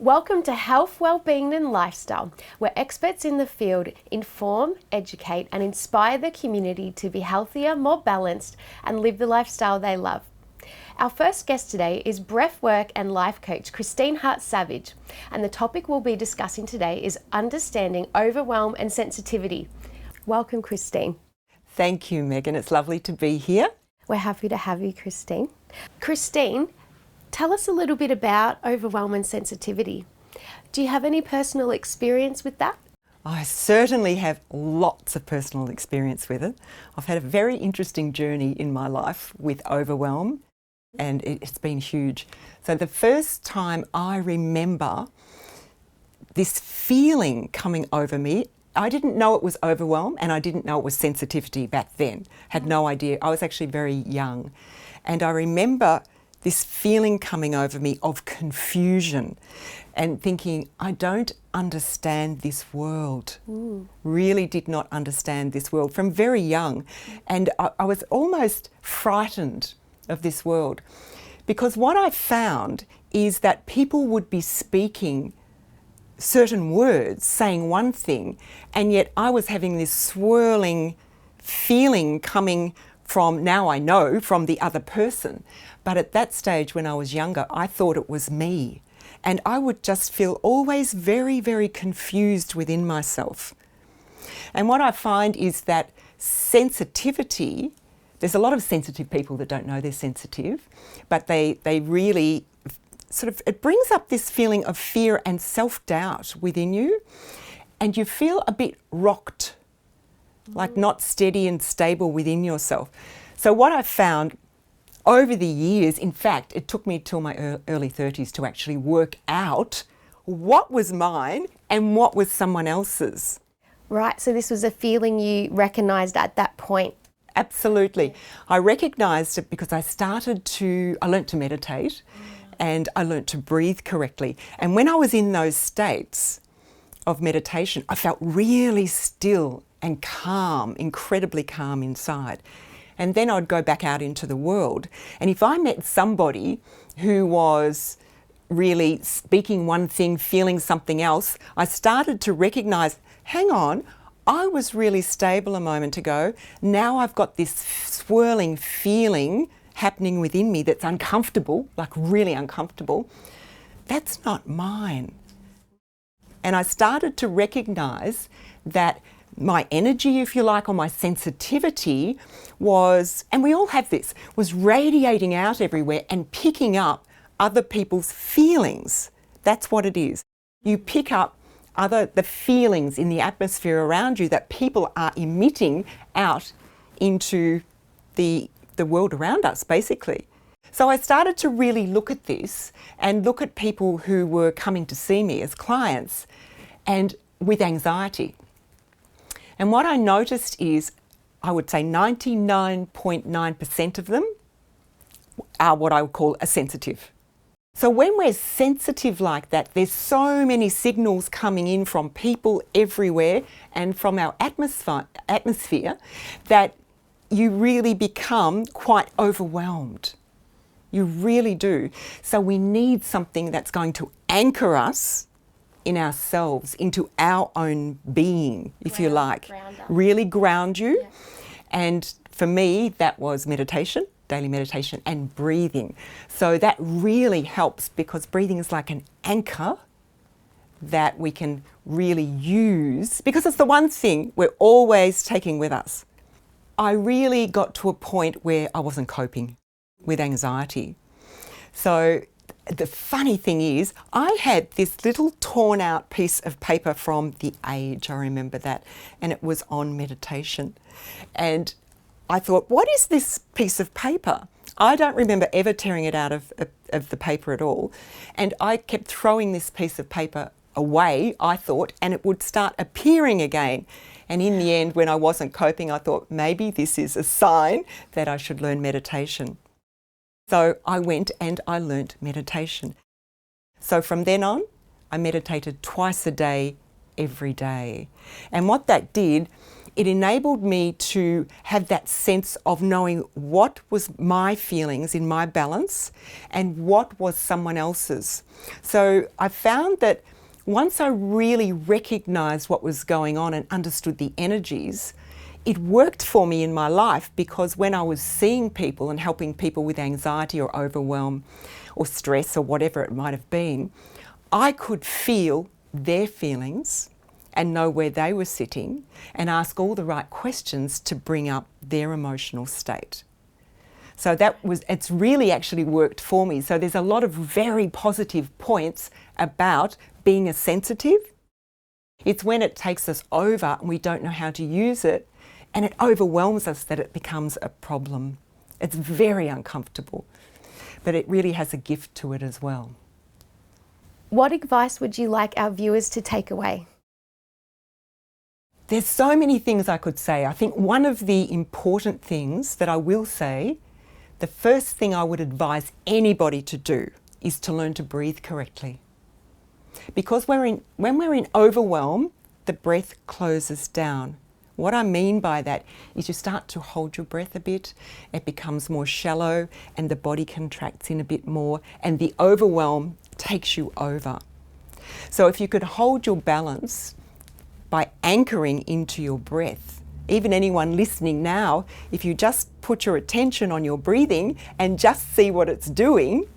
Welcome to Health, Wellbeing and Lifestyle, where experts in the field inform, educate and inspire the community to be healthier, more balanced and live the lifestyle they love. Our first guest today is breathwork and life coach Christine Hart-Savage, and the topic we'll be discussing today is understanding overwhelm and sensitivity. Welcome, Christine. Thank you, Megan. It's lovely to be here. We're happy to have you, Christine. Christine, tell us a little bit about overwhelm and sensitivity. Do you have any personal experience with that? I certainly have lots of personal experience with it. I've had a very interesting journey in my life with overwhelm, and it's been huge. So the first time I remember this feeling coming over me, I didn't know it was overwhelm and I didn't know it was sensitivity back then. Had no idea. I was actually very young. And I remember this feeling coming over me of confusion and thinking, I don't understand this world. Really did not understand this world from very young. And I was almost frightened of this world, because what I found is that people would be speaking certain words, saying one thing, and yet I was having this swirling feeling coming from, now I know, from the other person. But at that stage when I was younger, I thought it was me. And I would just feel always very, very confused within myself. And what I find is that sensitivity, there's a lot of sensitive people that don't know they're sensitive, but they really sort of, it brings up this feeling of fear and self-doubt within you. And you feel a bit rocked, like not steady and stable within yourself. So what I found over the years, in fact, it took me till my early 30s to actually work out what was mine and what was someone else's. Right, so this was a feeling you recognised at that point. Absolutely. I recognised it because I learnt to meditate and I learnt to breathe correctly. And when I was in those states of meditation, I felt really still and calm, incredibly calm inside. And then I'd go back out into the world. And if I met somebody who was really speaking one thing, feeling something else, I started to recognise, hang on, I was really stable a moment ago. Now I've got this swirling feeling happening within me that's uncomfortable, like really uncomfortable. That's not mine. And I started to recognise that my energy, if you like, or my sensitivity was, and we all have this, was radiating out everywhere and picking up other people's feelings. That's what it is. You pick up the feelings in the atmosphere around you that people are emitting out into the world around us, basically. So I started to really look at this and look at people who were coming to see me as clients and with anxiety. And what I noticed is, I would say 99.9% of them are what I would call a sensitive. So when we're sensitive like that, there's so many signals coming in from people everywhere and from our atmosphere that you really become quite overwhelmed. You really do. So we need something that's going to anchor us in ourselves, into our own being, if you like. Really ground you. Yeah. And for me, that was meditation, daily meditation, and breathing. So that really helps, because breathing is like an anchor that we can really use, because it's the one thing we're always taking with us. I really got to a point where I wasn't coping with anxiety. So the funny thing is, I had this little torn out piece of paper from The Age, I remember that, and it was on meditation. And I thought, what is this piece of paper? I don't remember ever tearing it out of the paper at all. And I kept throwing this piece of paper away, I thought, and it would start appearing again. And in the end, when I wasn't coping, I thought maybe this is a sign that I should learn meditation. So I went and I learnt meditation. So from then on, I meditated twice a day, every day. And what that did, it enabled me to have that sense of knowing what was my feelings in my balance and what was someone else's. So I found that once I really recognised what was going on and understood the energies, it worked for me in my life, because when I was seeing people and helping people with anxiety or overwhelm or stress or whatever it might have been, I could feel their feelings and know where they were sitting and ask all the right questions to bring up their emotional state. So it's really actually worked for me. So there's a lot of very positive points about being a sensitive. It's when it takes us over and we don't know how to use it and it overwhelms us that it becomes a problem. It's very uncomfortable, but it really has a gift to it as well. What advice would you like our viewers to take away? There's so many things I could say. I think one of the important things that I will say, the first thing I would advise anybody to do is to learn to breathe correctly. Because when we're in overwhelm, the breath closes down. What I mean by that is you start to hold your breath a bit, it becomes more shallow and the body contracts in a bit more and the overwhelm takes you over. So if you could hold your balance by anchoring into your breath, even anyone listening now, if you just put your attention on your breathing and just see what it's doing,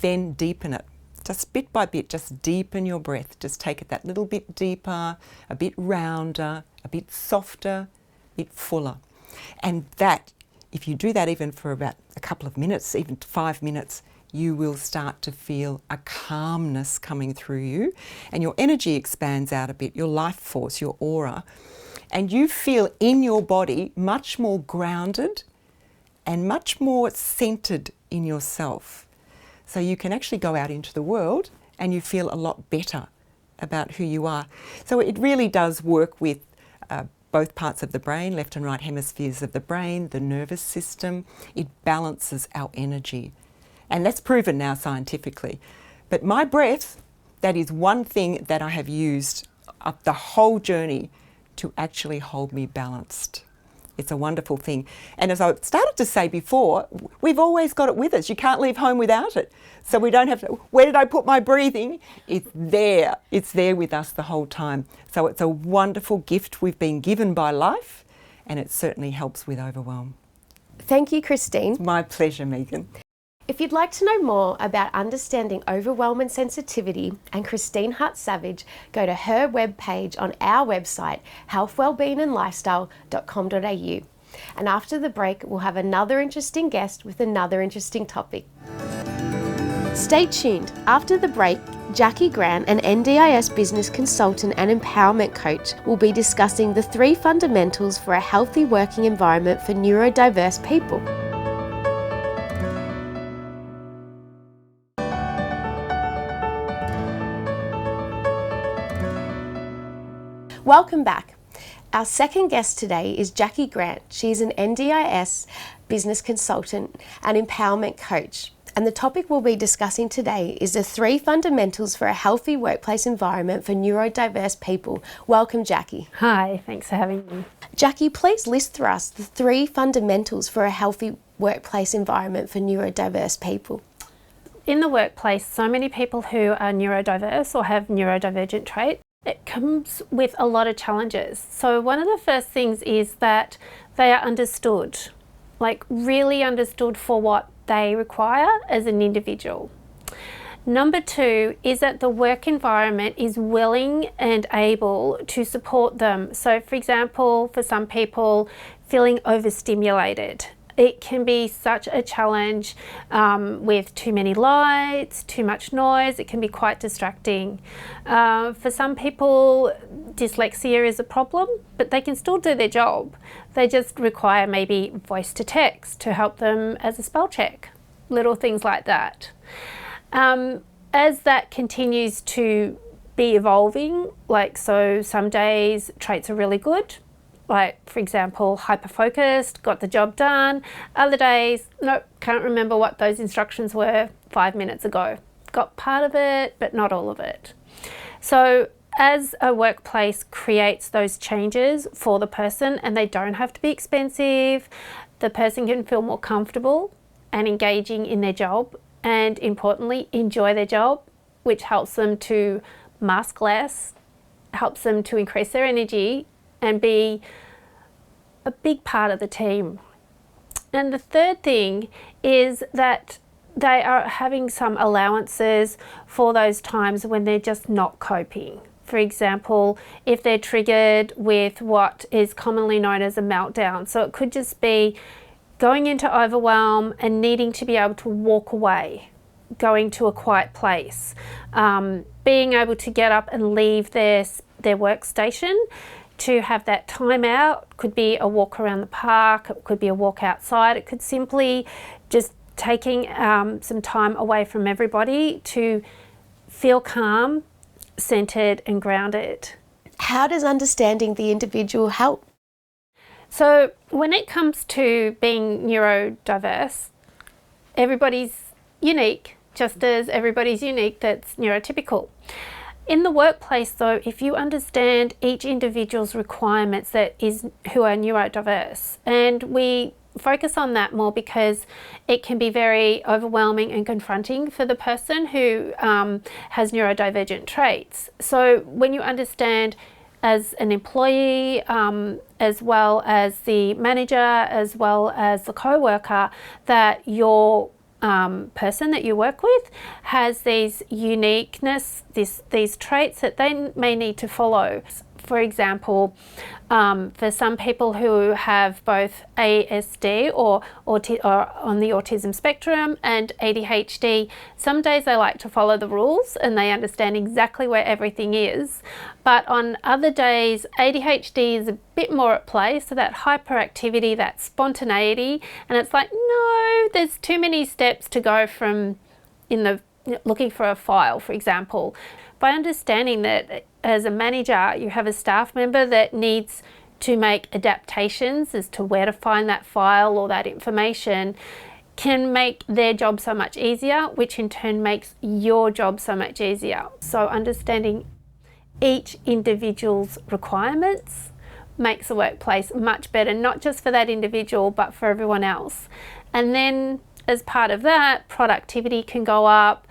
then deepen it. Just bit by bit, just deepen your breath. Just take it that little bit deeper, a bit rounder, a bit softer, a bit fuller. And that, if you do that even for about a couple of minutes, even 5 minutes, you will start to feel a calmness coming through you and your energy expands out a bit, your life force, your aura, and you feel in your body much more grounded and much more centered in yourself. So you can actually go out into the world and you feel a lot better about who you are. So it really does work with both parts of the brain, left and right hemispheres of the brain, the nervous system. It balances our energy. And that's proven now scientifically. But my breath, that is one thing that I have used up the whole journey to actually hold me balanced. It's a wonderful thing. And as I started to say before, we've always got it with us. You can't leave home without it. So we don't have to, where did I put my breathing? It's there. It's there with us the whole time. So it's a wonderful gift we've been given by life, and it certainly helps with overwhelm. Thank you, Christine. My pleasure, Megan. If you'd like to know more about understanding overwhelm and sensitivity and Christine Hart-Savage, go to her webpage on our website, healthwellbeingandlifestyle.com.au. And after the break, we'll have another interesting guest with another interesting topic. Stay tuned. After the break, Jacqui Grant, an NDIS business consultant and empowerment coach, will be discussing the 3 fundamentals for a healthy working environment for neurodiverse people. Welcome back. Our second guest today is Jacqui Grant. She's an NDIS business consultant and empowerment coach. And the topic we'll be discussing today is the 3 fundamentals for a healthy workplace environment for neurodiverse people. Welcome, Jacqui. Hi, thanks for having me. Jacqui, please list for us the 3 fundamentals for a healthy workplace environment for neurodiverse people. In the workplace, so many people who are neurodiverse or have neurodivergent traits, it comes with a lot of challenges. So one of the first things is that they are understood, like really understood for what they require as an individual. Number 2 is that the work environment is willing and able to support them. So for example, for some people, feeling overstimulated. It can be such a challenge with too many lights, too much noise. It can be quite distracting. For some people, dyslexia is a problem, but they can still do their job. They just require maybe voice to text to help them as a spell check, little things like that. As that continues to be evolving, like so some days traits are really good, like for example, hyper-focused, got the job done. Other days, nope, can't remember what those instructions were 5 minutes ago. Got part of it, but not all of it. So as a workplace creates those changes for the person, and they don't have to be expensive, the person can feel more comfortable and engaging in their job, and importantly, enjoy their job, which helps them to mask less, helps them to increase their energy and be a big part of the team. And the third thing is that they are having some allowances for those times when they're just not coping. For example, if they're triggered with what is commonly known as a meltdown. So it could just be going into overwhelm and needing to be able to walk away, going to a quiet place, being able to get up and leave their workstation to have that time out. Could be a walk around the park, it could be a walk outside, it could simply just taking some time away from everybody to feel calm, centered and grounded. How does understanding the individual help? So when it comes to being neurodiverse, everybody's unique, just as everybody's unique that's neurotypical. In the workplace though, if you understand each individual's requirements who are neurodiverse, and we focus on that more because it can be very overwhelming and confronting for the person who has neurodivergent traits. So when you understand as an employee, as well as the manager, as well as the co-worker, that your person that you work with has these uniqueness, these traits that they may need to follow. For example, for some people who have both ASD or on the autism spectrum and ADHD, some days they like to follow the rules and they understand exactly where everything is. But on other days, ADHD is a bit more at play, so that hyperactivity, that spontaneity, and it's like, no, there's too many steps to go from looking for a file, for example. By understanding that as a manager, you have a staff member that needs to make adaptations as to where to find that file or that information, can make their job so much easier, which in turn makes your job so much easier. So understanding each individual's requirements makes the workplace much better, not just for that individual, but for everyone else. And then as part of that, productivity can go up,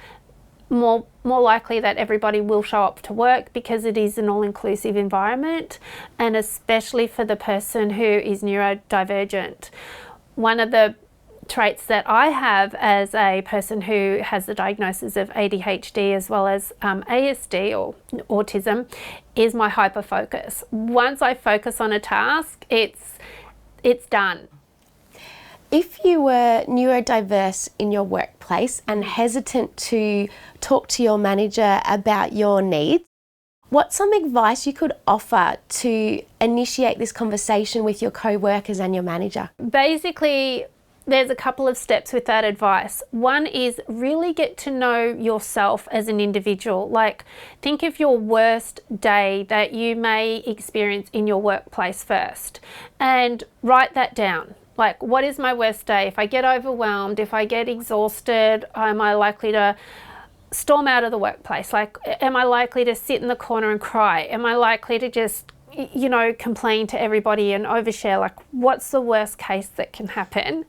more likely that everybody will show up to work because it is an all-inclusive environment, and especially for the person who is neurodivergent. One of the traits that I have as a person who has the diagnosis of ADHD as well as ASD or autism is my hyperfocus. Once I focus on a task, it's done. If you were neurodiverse in your workplace and hesitant to talk to your manager about your needs, what's some advice you could offer to initiate this conversation with your co-workers and your manager? Basically, there's a couple of steps with that advice. One is really get to know yourself as an individual. Like, think of your worst day that you may experience in your workplace first and write that down. Like, what is my worst day? If I get overwhelmed, if I get exhausted, am I likely to storm out of the workplace? Like, am I likely to sit in the corner and cry? Am I likely to just, complain to everybody and overshare? Like, what's the worst case that can happen?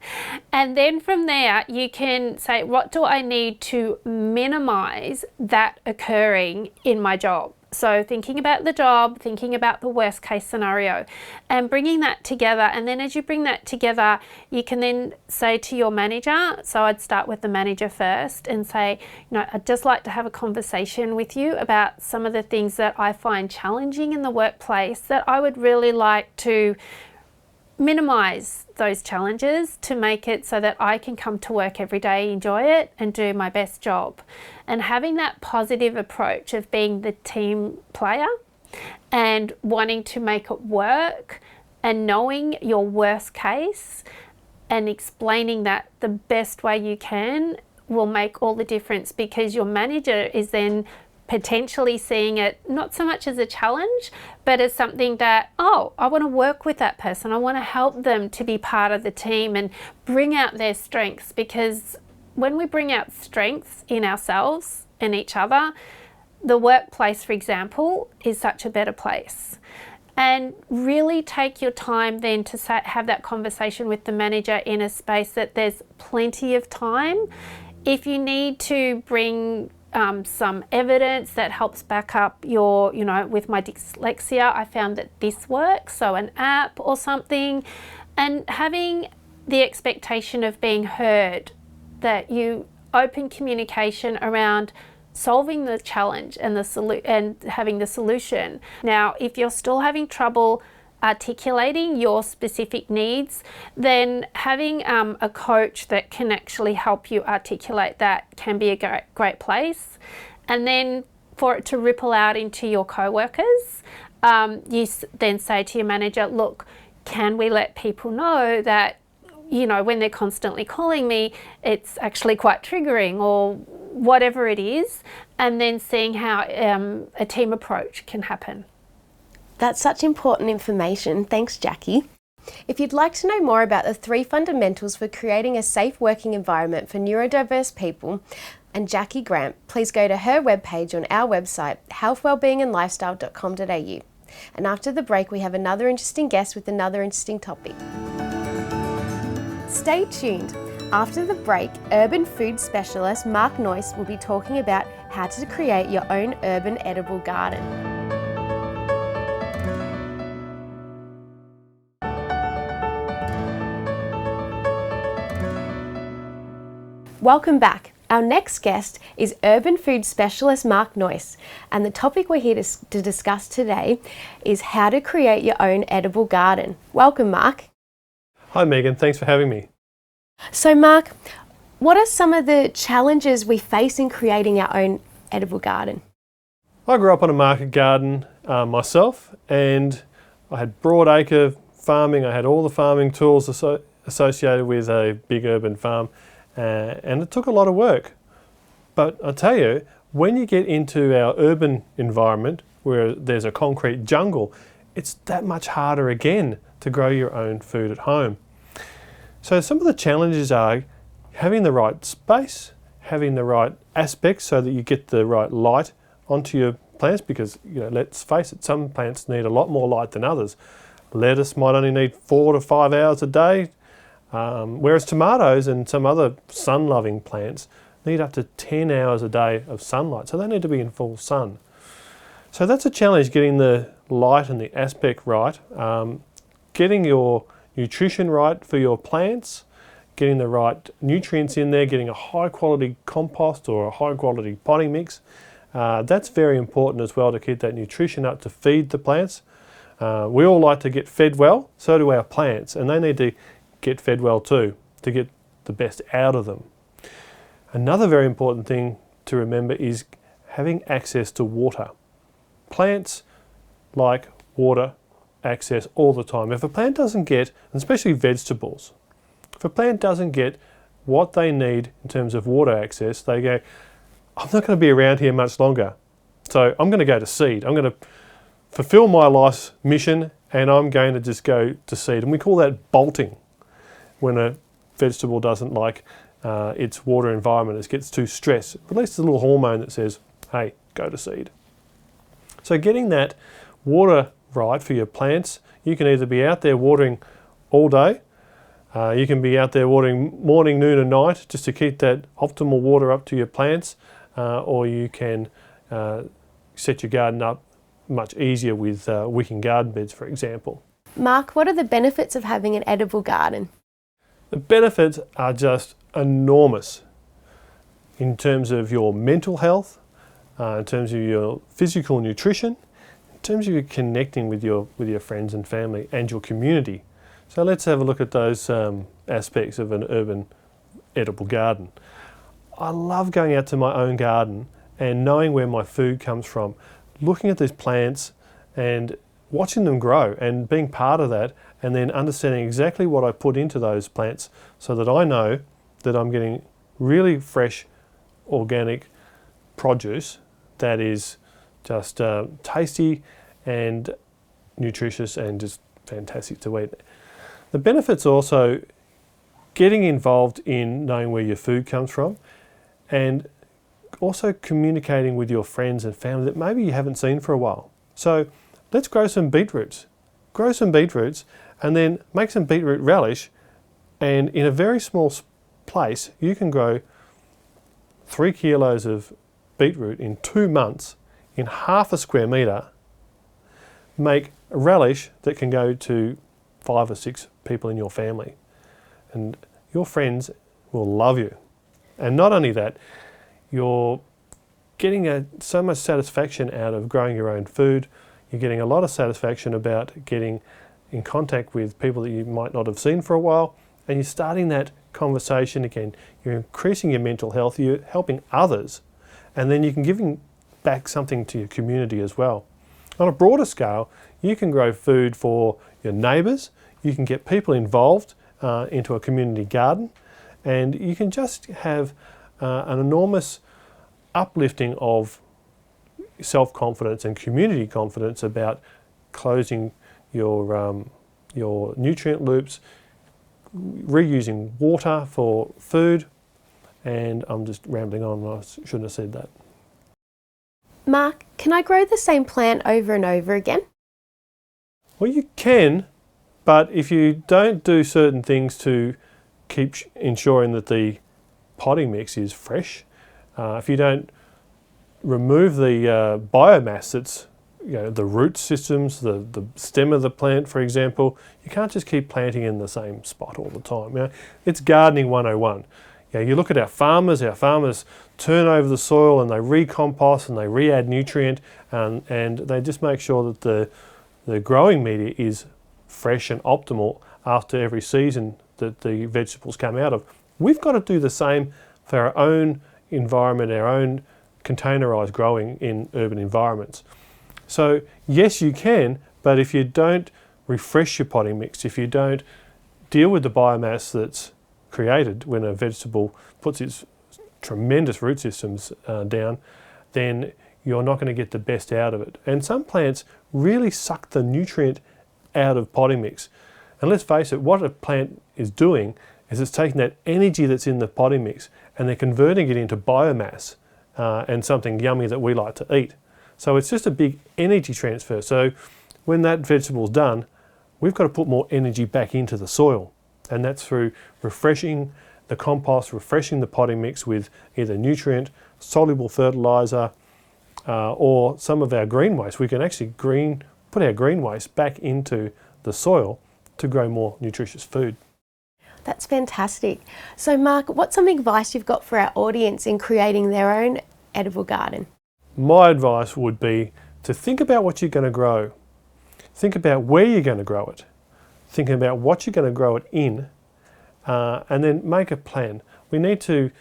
And then from there, you can say, what do I need to minimize that occurring in my job? So thinking about the job, thinking about the worst case scenario and bringing that together. And then as you bring that together, you can then say to your manager, so I'd start with the manager first and say, I'd just like to have a conversation with you about some of the things that I find challenging in the workplace that I would really like to minimize those challenges to make it so that I can come to work every day, enjoy it and do my best job. And having that positive approach of being the team player and wanting to make it work and knowing your worst case and explaining that the best way you can will make all the difference, because your manager is then potentially seeing it not so much as a challenge, but as something that, I want to work with that person. I want to help them to be part of the team and bring out their strengths, because when we bring out strengths in ourselves and each other, the workplace, for example, is such a better place. And really take your time then to have that conversation with the manager in a space that there's plenty of time. If you need to bring some evidence that helps back up your, with my dyslexia, I found that this works, so an app or something, and having the expectation of being heard, that you open communication around solving the challenge and and having the solution. Now, if you're still having trouble articulating your specific needs, then having a coach that can actually help you articulate that can be a great place. And then for it to ripple out into your co-workers, you then say to your manager, look, can we let people know that, when they're constantly calling me, it's actually quite triggering, or whatever it is, and then seeing how a team approach can happen. That's such important information. Thanks, Jacqui. If you'd like to know more about the 3 fundamentals for creating a safe working environment for neurodiverse people and Jacqui Grant, please go to her webpage on our website, healthwellbeingandlifestyle.com.au. And after the break, we have another interesting guest with another interesting topic. Stay tuned. After the break, urban food specialist Marc Noyce will be talking about how to create your own urban edible garden. Welcome back. Our next guest is urban food specialist Marc Noyce, and the topic we're here to discuss today is how to create your own edible garden. Welcome, Marc. Hi Megan, thanks for having me. So Marc, what are some of the challenges we face in creating our own edible garden? I grew up on a market garden myself, and I had broadacre farming. I had all the farming tools associated with a big urban farm, and it took a lot of work. But I tell you, when you get into our urban environment where there's a concrete jungle, it's that much harder again to grow your own food at home. So some of the challenges are having the right space, having the right aspects so that you get the right light onto your plants, because let's face it, some plants need a lot more light than others. Lettuce might only need 4 to 5 hours a day, whereas tomatoes and some other sun-loving plants need up to 10 hours a day of sunlight, so they need to be in full sun. So that's a challenge, getting the light and the aspect right, getting your nutrition right for your plants, getting the right nutrients in there, getting a high quality compost or a high quality potting mix. That's very important as well, to keep that nutrition up to feed the plants. We all like to get fed well, so do our plants, and they need to get fed well too, to get the best out of them. Another very important thing to remember is having access to water. Plants like water access all the time. If a plant doesn't get, and especially vegetables, if a plant doesn't get what they need in terms of water access, they go, I'm not going to be around here much longer, so I'm going to go to seed. I'm going to fulfill my life's mission, and I'm going to just go to seed. And we call that bolting, when a vegetable doesn't like its water environment. It gets too stressed. It releases a little hormone that says, hey, go to seed. So getting that water right for your plants, you can either be out there watering all day, you can be out there watering morning, noon and night just to keep that optimal water up to your plants, or you can set your garden up much easier with wicking garden beds, for example. Marc, what are the benefits of having an edible garden? The benefits are just enormous in terms of your mental health, in terms of your physical nutrition, in terms of you connecting with your friends and family and your community. So let's have a look at those aspects of an urban edible garden. I love going out to my own garden and knowing where my food comes from, looking at these plants and watching them grow and being part of that, and then understanding exactly what I put into those plants so that I know that I'm getting really fresh, organic produce that is just tasty and nutritious and just fantastic to eat. The benefits also getting involved in knowing where your food comes from and also communicating with your friends and family that maybe you haven't seen for a while. So let's grow some beetroots. Grow some beetroots and then make some beetroot relish, and in a very small place you can grow 3 kilos of beetroot in 2 months in half a square metre, make a relish that can go to 5 or 6 people in your family, and your friends will love you. And not only that, you're getting so much satisfaction out of growing your own food. You're getting a lot of satisfaction about getting in contact with people that you might not have seen for a while, and you're starting that conversation again. You're increasing your mental health, you're helping others, and then you can give back something to your community as well. On a broader scale, you can grow food for your neighbours, you can get people involved into a community garden, and you can just have an enormous uplifting of self-confidence and community confidence about closing your nutrient loops, reusing water for food, and I'm just rambling on, I shouldn't have said that. Marc, can I grow the same plant over and over again? Well, you can, but if you don't do certain things to keep ensuring that the potting mix is fresh, if you don't remove the biomass that's, the root systems, the stem of the plant, for example, you can't just keep planting in the same spot all the time. It's gardening 101. You look at our farmers turn over the soil and they recompost and they re-add nutrient, and they just make sure that the growing media is fresh and optimal after every season that the vegetables come out of. We've got to do the same for our own environment, our own containerised growing in urban environments. So yes, you can, but if you don't refresh your potting mix, if you don't deal with the biomass that's created when a vegetable puts its tremendous root systems down, then you're not going to get the best out of it. And some plants really suck the nutrient out of potting mix. And let's face it, what a plant is doing is it's taking that energy that's in the potting mix and they're converting it into biomass and something yummy that we like to eat. So it's just a big energy transfer. So when that vegetable's done, we've got to put more energy back into the soil. And that's through refreshing the compost, refreshing the potting mix with either nutrient, soluble fertiliser, or some of our green waste. We can actually put our green waste back into the soil to grow more nutritious food. That's fantastic. So Marc, what's some advice you've got for our audience in creating their own edible garden? My advice would be to think about what you're going to grow. Think about where you're going to grow it. Think about what you're going to grow it in, and then make a plan. We need to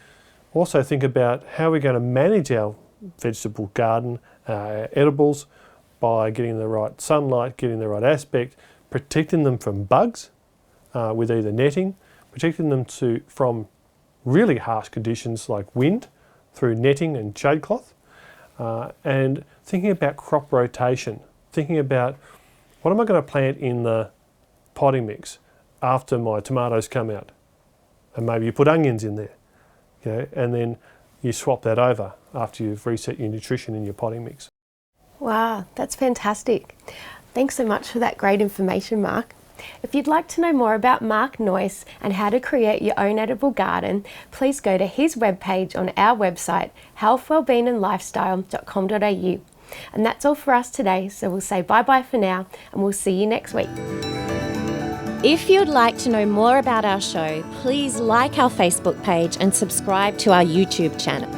also think about how we're going to manage our vegetable garden, edibles, by getting the right sunlight, getting the right aspect, protecting them from bugs with either netting, protecting them from really harsh conditions like wind through netting and shade cloth, and thinking about crop rotation, thinking about what am I going to plant in the potting mix after my tomatoes come out, and maybe you put onions in there, and then you swap that over after you've reset your nutrition in your potting mix. Wow, that's fantastic. Thanks so much for that great information, Marc. If you'd like to know more about Marc Noyce and how to create your own edible garden, please go to his webpage on our website, healthwellbeingandlifestyle.com.au. And that's all for us today, so we'll say bye-bye for now, and we'll see you next week. If you'd like to know more about our show, please like our Facebook page and subscribe to our YouTube channel.